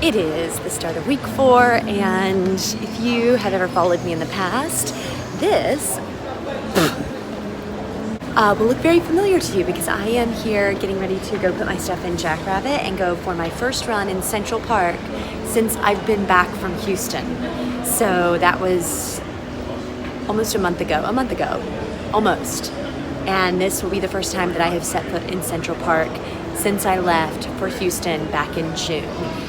It is the start of week 4, and if you have ever followed me in the past, this will look very familiar to you because I am here getting ready to go put my stuff in Jackrabbit and go for my first run in Central Park since I've been back from Houston. So that was almost a month ago, almost. And this will be the first time that I have set foot in Central Park since I left for Houston back in June.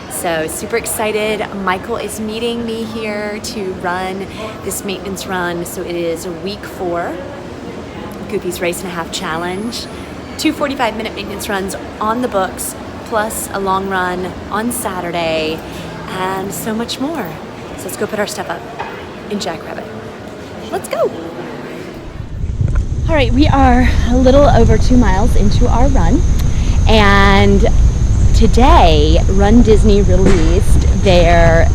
So super excited. Michael is meeting me here to run this maintenance run. So it is week 4, Goofy's Race and a Half Challenge. 2 45-minute maintenance runs on the books, plus a long run on Saturday, and so much more. So let's go put our stuff up in Jackrabbit. Let's go. All right, we are a little over 2 miles into our run, and today Run Disney released the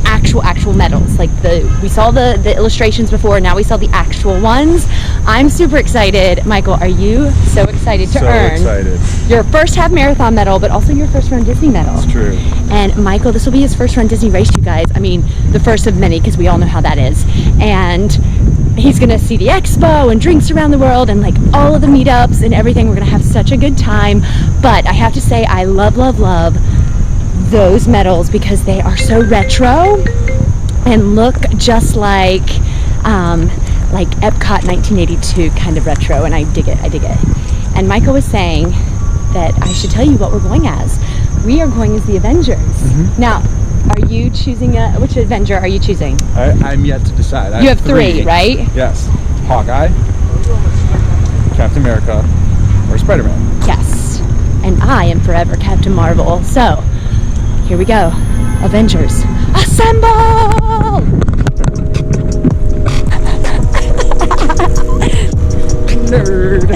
actual medals. Like we saw the illustrations before, now we saw the actual ones. I'm super excited. Michael, are you so excited to earn your first half marathon medal, but also your first Run Disney medal? It's true. And Michael, this will be his first Run Disney race, you guys. I mean, the first of many, because we all know how that is. And he's gonna see the expo and drinks around the world and like all of the meetups and everything. We're gonna have such a good time. But I have to say, I love those medals because they are so retro and look just like Epcot 1982 kind of retro, and I dig it. And Michael was saying that I should tell you what we're going as. We are going as the Avengers. Mm-hmm. Now, are you choosing which Avenger are you choosing? I'm yet to decide. You have three, right? Yes. Hawkeye, Captain America, or Spider-Man. Yes. And I am forever Captain Marvel. So, here we go. Avengers, assemble! Nerd.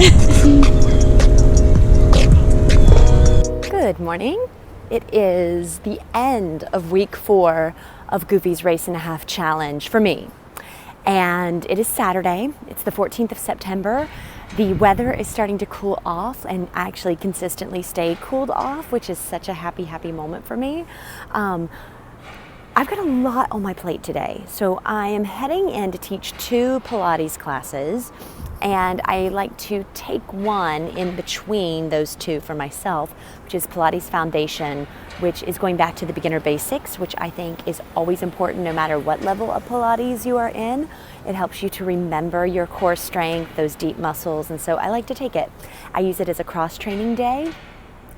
Good morning. It is the end of week 4 of Goofy's Race and a Half Challenge for me. And it is Saturday. It's the 14th of September. The weather is starting to cool off and actually consistently stay cooled off, which is such a happy moment for me. I've got a lot on my plate today. So I am heading in to teach 2 Pilates classes, and I like to take one in between those 2 for myself, which is Pilates Foundation, which is going back to the beginner basics, which I think is always important no matter what level of Pilates you are in. It helps you to remember your core strength, those deep muscles, and so I like to take it. I use it as a cross-training day.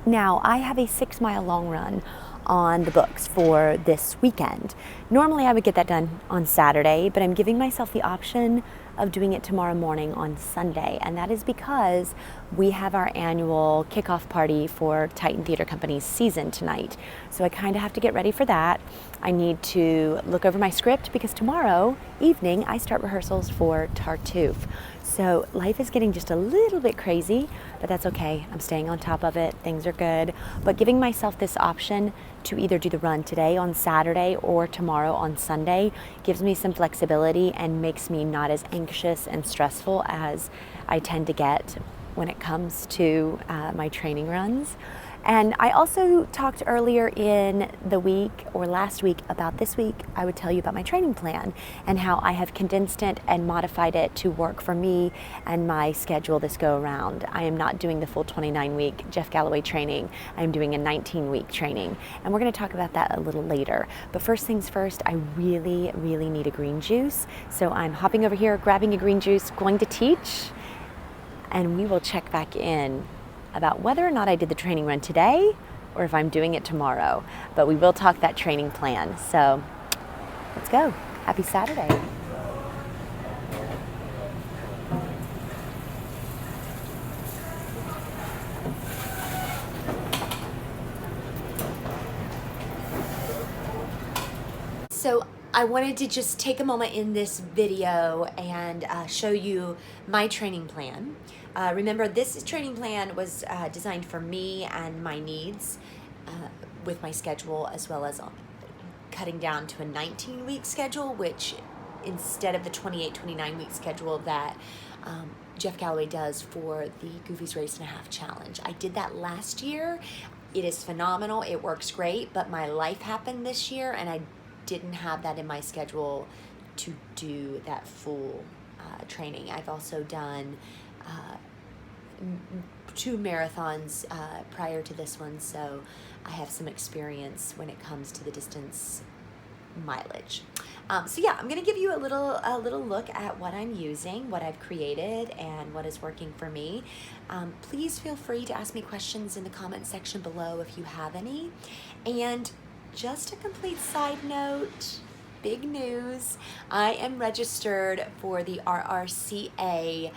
Now, I have a 6-mile long run on the books for this weekend. Normally I would get that done on Saturday, but I'm giving myself the option of doing it tomorrow morning on Sunday, and that is because we have our annual kickoff party for Titan Theater Company's season tonight. So I kind of have to get ready for that. I need to look over my script because tomorrow evening I start rehearsals for Tartuffe. So life is getting just a little bit crazy, but that's okay. I'm staying on top of it. Things are good. But giving myself this option to either do the run today on Saturday or tomorrow on Sunday gives me some flexibility and makes me not as anxious and stressful as I tend to get when it comes to my training runs. And I also talked earlier in the week or last week about this week. I would tell you about my training plan and how I have condensed it and modified it to work for me and my schedule this go around. I am not doing the full 29-week Jeff Galloway training. I'm doing a 19-week training. And we're going to talk about that a little later. But first things first, I really need a green juice. So I'm hopping over here, grabbing a green juice, going to teach, and we will check back in about whether or not I did the training run today or if I'm doing it tomorrow. But we will talk that training plan. So let's go. Happy Saturday. So I wanted to just take a moment in this video and show you my training plan. Remember, this training plan was designed for me and my needs with my schedule, as well as cutting down to a 19-week schedule, which instead of the 29-week schedule that Jeff Galloway does for the Goofy's Race and a Half Challenge. I did that last year It is phenomenal. It works great, but my life happened this year and I didn't have that in my schedule to do that full training. I've also done 2 marathons prior to this one, so I have some experience when it comes to the distance mileage. So yeah, I'm gonna give you a little look at what I'm using, what I've created, and what is working for me. Please feel free to ask me questions in the comment section below if you have any. And just a complete side note, big news, I am registered for the RRCA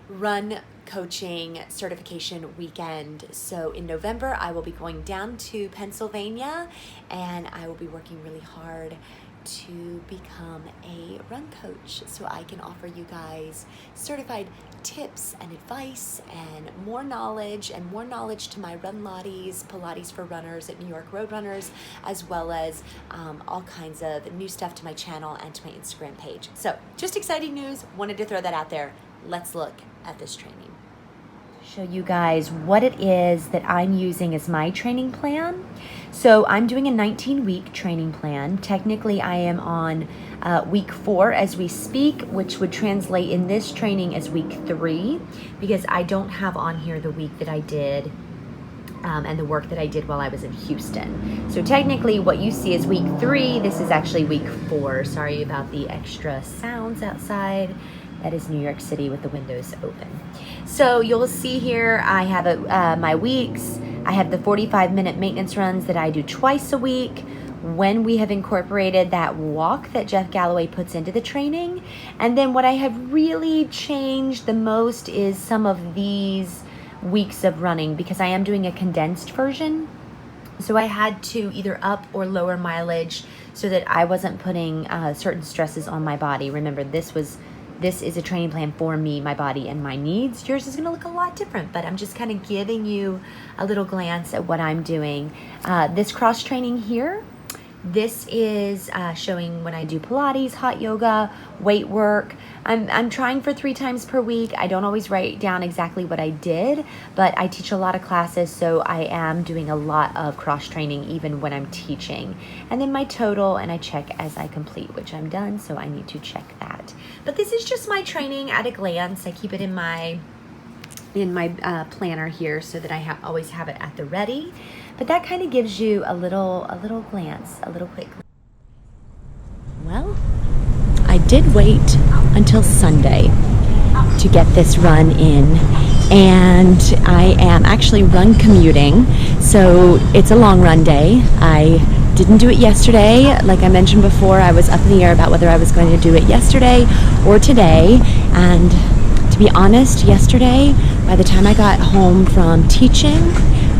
Run Coaching Certification Weekend. So in November, I will be going down to Pennsylvania and I will be working really hard to become a run coach so I can offer you guys certified tips and advice and more knowledge to my Run Lotties, Pilates for Runners at New York Road Runners, as well as all kinds of new stuff to my channel and to my Instagram page. So just exciting news, wanted to throw that out there. Let's look at this training. Show you guys what it is that I'm using as my training plan. So I'm doing a 19-week training plan. Technically, I am on week 4 as we speak, which would translate in this training as week 3, because I don't have on here the week that I did and the work that I did while I was in Houston. So technically what you see is week 3. This is actually week 4. Sorry about the extra sounds outside. That is New York City with the windows open. So you'll see here I have my weeks. I have the 45-minute maintenance runs that I do twice a week when we have incorporated that walk that Jeff Galloway puts into the training. And then what I have really changed the most is some of these weeks of running, because I am doing a condensed version. So I had to either up or lower mileage so that I wasn't putting certain stresses on my body. Remember, this is a training plan for me, my body, and my needs. Yours is going to look a lot different, but I'm just kind of giving you a little glance at what I'm doing. This cross training here, this is showing when I do Pilates, hot yoga, weight work. I'm trying for 3 times per week. I don't always write down exactly what I did, but I teach a lot of classes, so I am doing a lot of cross training even when I'm teaching. And then my total, and I check as I complete, which I'm done, so I need to check that. But this is just my training at a glance. I keep it in my planner here so that I always have it at the ready. But that kind of gives you a little glance, a little quick. Well, I did wait until Sunday to get this run in, and I am actually run commuting, so it's a long run day. I didn't do it yesterday. Like I mentioned before, I was up in the air about whether I was going to do it yesterday or today, and to be honest, yesterday, by the time I got home from teaching,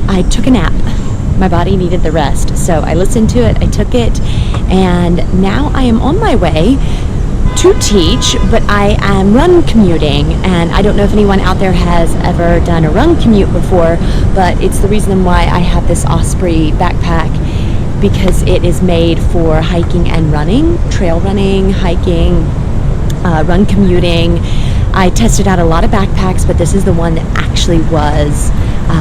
I took a nap. My body needed the rest, so I listened to it, I took it, and now I am on my way to teach, but I am run commuting, and I don't know if anyone out there has ever done a run commute before, but it's the reason why I have this Osprey backpack, because it is made for hiking and running, trail running, hiking, run commuting. I tested out a lot of backpacks, but this is the one that actually was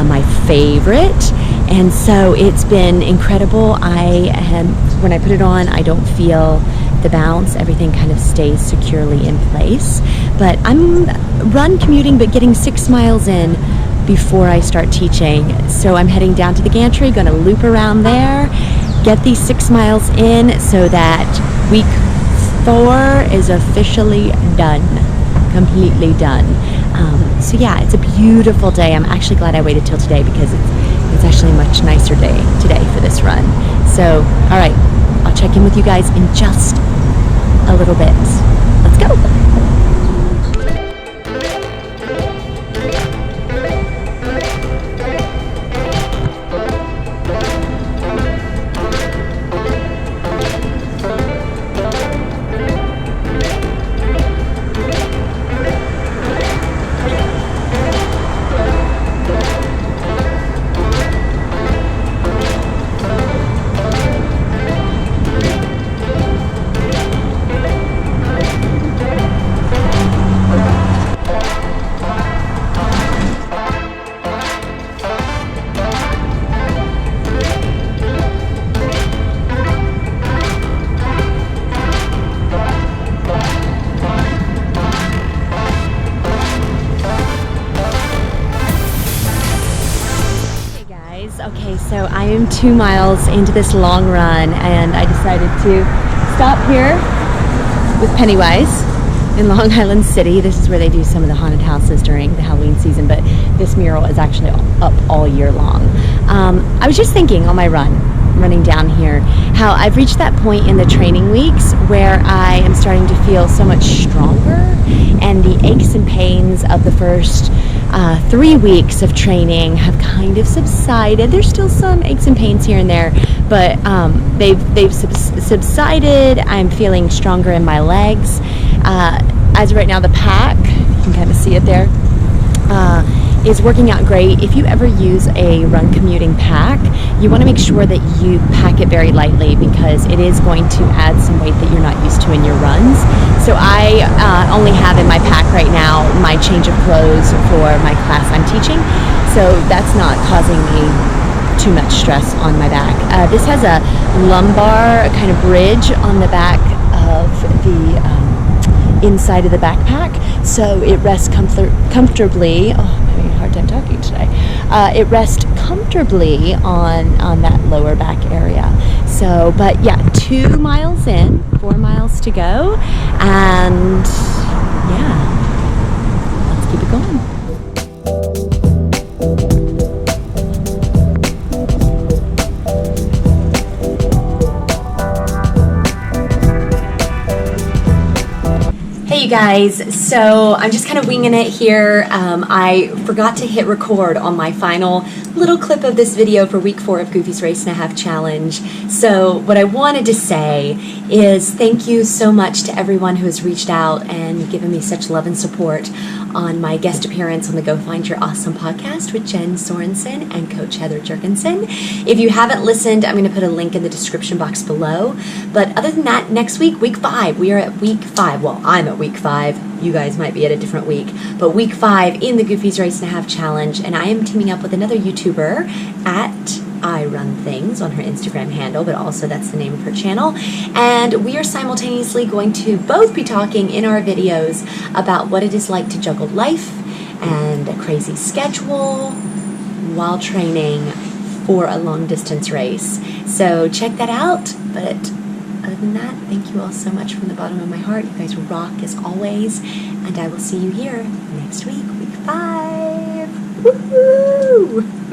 my favorite, and so it's been incredible. When I put it on, I don't feel the bounce. Everything kind of stays securely in place. But I'm run commuting, but getting 6 miles in before I start teaching. So I'm heading down to the gantry, going to loop around there, get these 6 miles in so that week 4 is officially done, completely done. So yeah, it's a beautiful day. I'm actually glad I waited till today, because it's actually a much nicer day today for this run. So, all right, I'll check in with you guys in just a little bit. Let's go. So I am 2 miles into this long run, and I decided to stop here with Pennywise in Long Island City. This is where they do some of the haunted houses during the Halloween season, but this mural is actually up all year long. I was just thinking on my running down here, how I've reached that point in the training weeks where I am starting to feel so much stronger, and the aches and pains of the first 3 weeks of training have kind of subsided. There's still some aches and pains here and there, but they've subsided. I'm feeling stronger in my legs. As of right now, the pack, you can kind of see it there, is working out great. If you ever use a run commuting pack, you want to make sure that you pack it very lightly, because it is going to add some weight that you're not used to in your runs. So I only have in my pack right now my change of clothes for my class I'm teaching, so that's not causing me too much stress on my back. This has a lumbar kind of bridge on the back of the inside of the backpack, so it rests comfortably. Oh, I'm having a hard time talking today. It rests comfortably on that lower back area. So, but yeah, 2 miles in, 4 miles to go, and yeah, let's keep it going. Hey you guys, so I'm just kind of winging it here. I forgot to hit record on my final little clip of this video for week 4 of Goofy's Race and a Half Challenge. So what I wanted to say is thank you so much to everyone who has reached out and given me such love and support on my guest appearance on the Go Find Your Awesome podcast with Jen Sorensen and Coach Heather Jerkinson. If you haven't listened, I'm going to put a link in the description box below. But other than that, next week, week 5, we are at week 5. Well, I'm at week 5. You guys might be at a different week. But week 5 in the Goofy's Race and a Half Challenge. And I am teaming up with another YouTuber at I Run Things on her Instagram handle, but also that's the name of her channel. And we are simultaneously going to both be talking in our videos about what it is like to juggle life and a crazy schedule while training for a long distance race. So check that out. But other than that, thank you all so much from the bottom of my heart. You guys rock as always, and I will see you here next week, week 5. Woo-hoo!